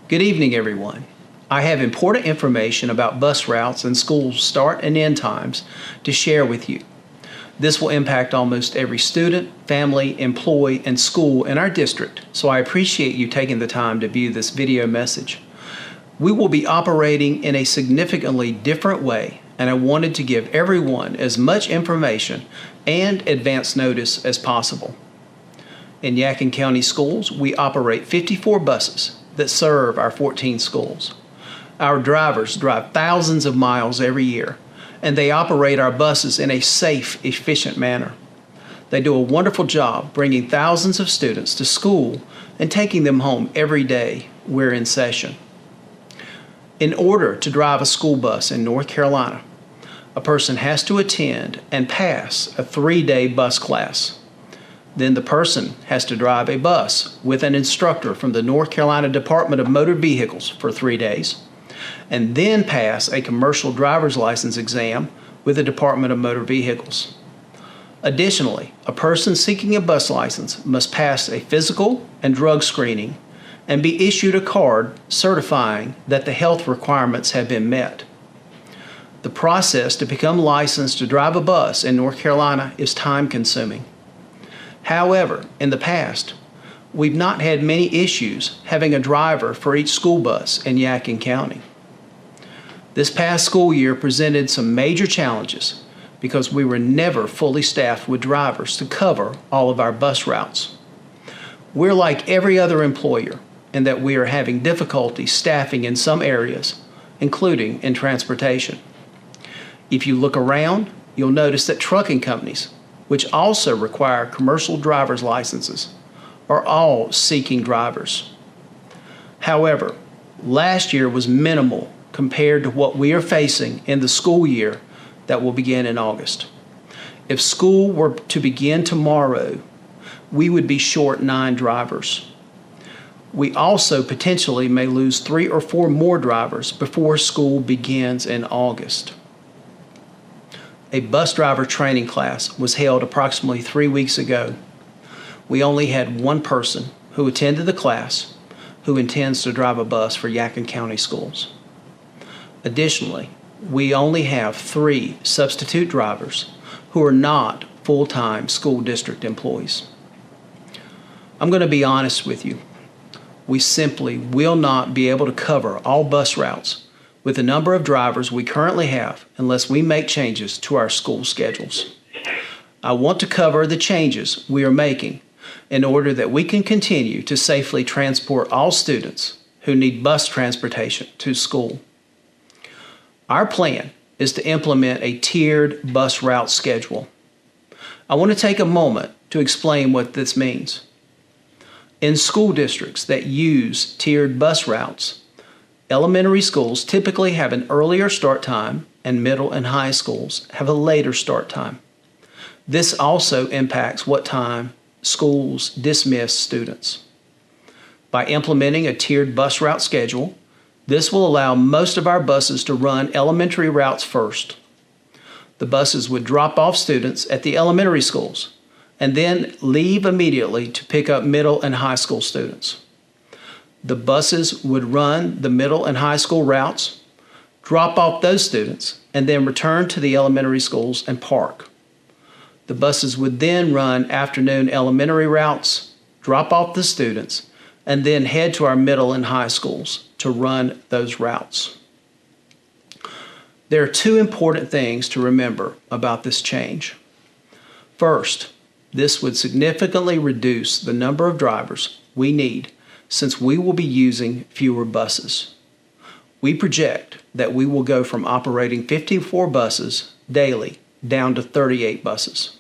Good evening, everyone. I have important information about bus routes and school start and end times to share with you. This will impact almost every student, family, employee, and school in our district, so I appreciate you taking the time to view this video message. We will be operating in a significantly different way, and I wanted to give everyone as much information and advance notice as possible. In Yadkin County Schools, we operate 54 buses that serve our 14 schools. Our drivers drive thousands of miles every year, and they operate our buses in a safe, efficient manner. They do a wonderful job bringing thousands of students to school and taking them home every day we're in session. In order to drive a school bus in North Carolina, a person has to attend and pass a 3-day bus class. Then the person has to drive a bus with an instructor from the North Carolina Department of Motor Vehicles for 3 days, and then pass a commercial driver's license exam with the Department of Motor Vehicles. Additionally, a person seeking a bus license must pass a physical and drug screening and be issued a card certifying that the health requirements have been met. The process to become licensed to drive a bus in North Carolina is time-consuming. However, in the past, we've not had many issues having a driver for each school bus in Yadkin County. This past school year presented some major challenges because we were never fully staffed with drivers to cover all of our bus routes. We're like every other employer in that we are having difficulty staffing in some areas, including in transportation. If you look around, you'll notice that trucking companies, which also require commercial driver's licenses, are all seeking drivers. However, last year was minimal compared to what we are facing in the school year that will begin in August. If school were to begin tomorrow, we would be short 9 drivers. We also potentially may lose 3 or 4 more drivers before school begins in August. A bus driver training class was held approximately 3 weeks ago. We only had one person who attended the class who intends to drive a bus for Yadkin County Schools. Additionally, we only have 3 substitute drivers who are not full-time school district employees. I'm going to be honest with you. We simply will not be able to cover all bus routes with the number of drivers we currently have unless we make changes to our school schedules. I want to cover the changes we are making in order that we can continue to safely transport all students who need bus transportation to school. Our plan is to implement a tiered bus route schedule. I want to take a moment to explain what this means. In school districts that use tiered bus routes, elementary schools typically have an earlier start time, and middle and high schools have a later start time. This also impacts what time schools dismiss students. By implementing a tiered bus route schedule, this will allow most of our buses to run elementary routes first. The buses would drop off students at the elementary schools and then leave immediately to pick up middle and high school students. The buses would run the middle and high school routes, drop off those students, and then return to the elementary schools and park. The buses would then run afternoon elementary routes, drop off the students, and then head to our middle and high schools to run those routes. There are 2 important things to remember about this change. First, this would significantly reduce the number of drivers we need since we will be using fewer buses. We project that we will go from operating 54 buses daily down to 38 buses.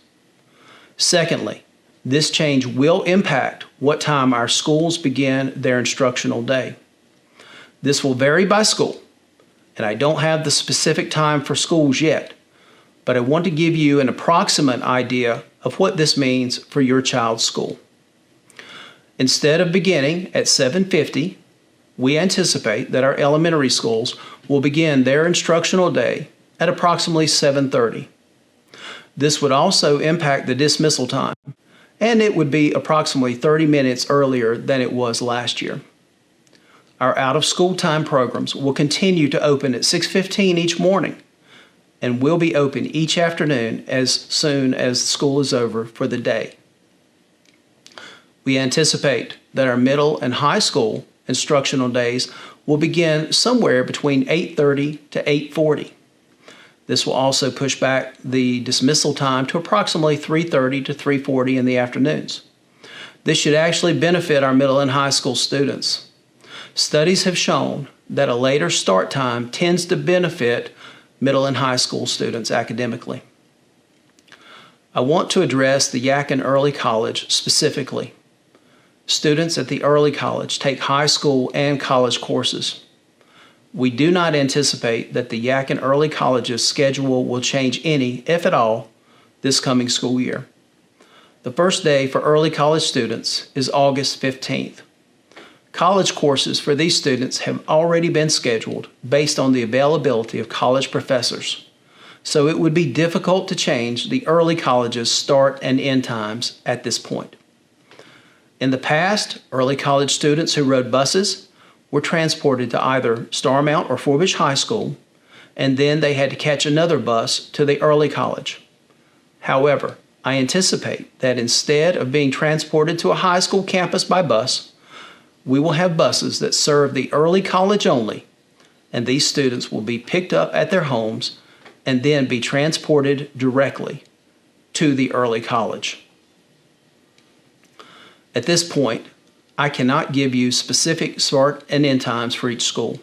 Secondly, this change will impact what time our schools begin their instructional day. This will vary by school, and I don't have the specific time for schools yet, but I want to give you an approximate idea of what this means for your child's school. Instead of beginning at 7:50, we anticipate that our elementary schools will begin their instructional day at approximately 7:30. This would also impact the dismissal time, and it would be approximately 30 minutes earlier than it was last year. Our out-of-school time programs will continue to open at 6:15 each morning and will be open each afternoon as soon as school is over for the day. We anticipate that our middle and high school instructional days will begin somewhere between 8:30 to 8:40. This will also push back the dismissal time to approximately 3:30 to 3:40 in the afternoons. This should actually benefit our middle and high school students. Studies have shown that a later start time tends to benefit middle and high school students academically. I want to address the Yadkin Early College specifically. Students at the early college take high school and college courses. We do not anticipate that the Yadkin Early College's schedule will change any, if at all, this coming school year. The first day for early college students is August 15th. College courses for these students have already been scheduled based on the availability of college professors, so it would be difficult to change the early college's start and end times at this point. In the past, early college students who rode buses were transported to either Starmount or Forbush High School, and then they had to catch another bus to the early college. However, I anticipate that instead of being transported to a high school campus by bus, we will have buses that serve the early college only, and these students will be picked up at their homes and then be transported directly to the early college. At this point, I cannot give you specific start and end times for each school.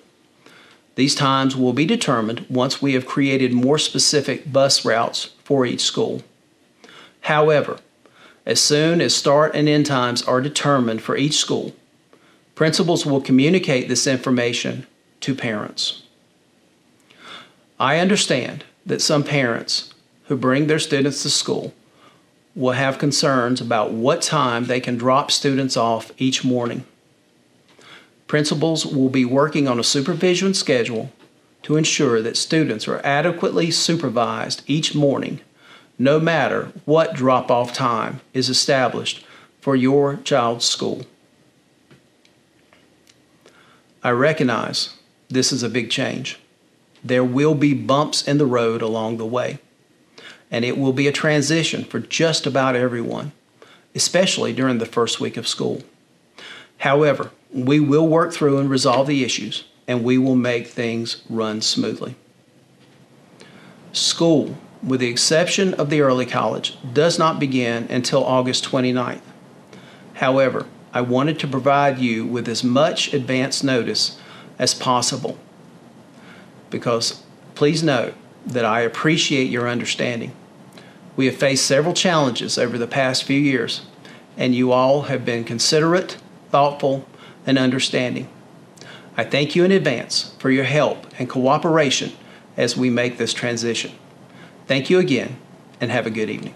These times will be determined once we have created more specific bus routes for each school. However, as soon as start and end times are determined for each school, principals will communicate this information to parents. I understand that some parents who bring their students to school will have concerns about what time they can drop students off each morning. Principals will be working on a supervision schedule to ensure that students are adequately supervised each morning, no matter what drop-off time is established for your child's school. I recognize this is a big change. There will be bumps in the road along the way, and it will be a transition for just about everyone, especially during the first week of school. However, we will work through and resolve the issues, and we will make things run smoothly. School, with the exception of the early college, does not begin until August 29th. However, I wanted to provide you with as much advance notice as possible because please know that I appreciate your understanding. We have faced several challenges over the past few years, and you all have been considerate, thoughtful, and understanding. I thank you in advance for your help and cooperation as we make this transition. Thank you again, and have a good evening.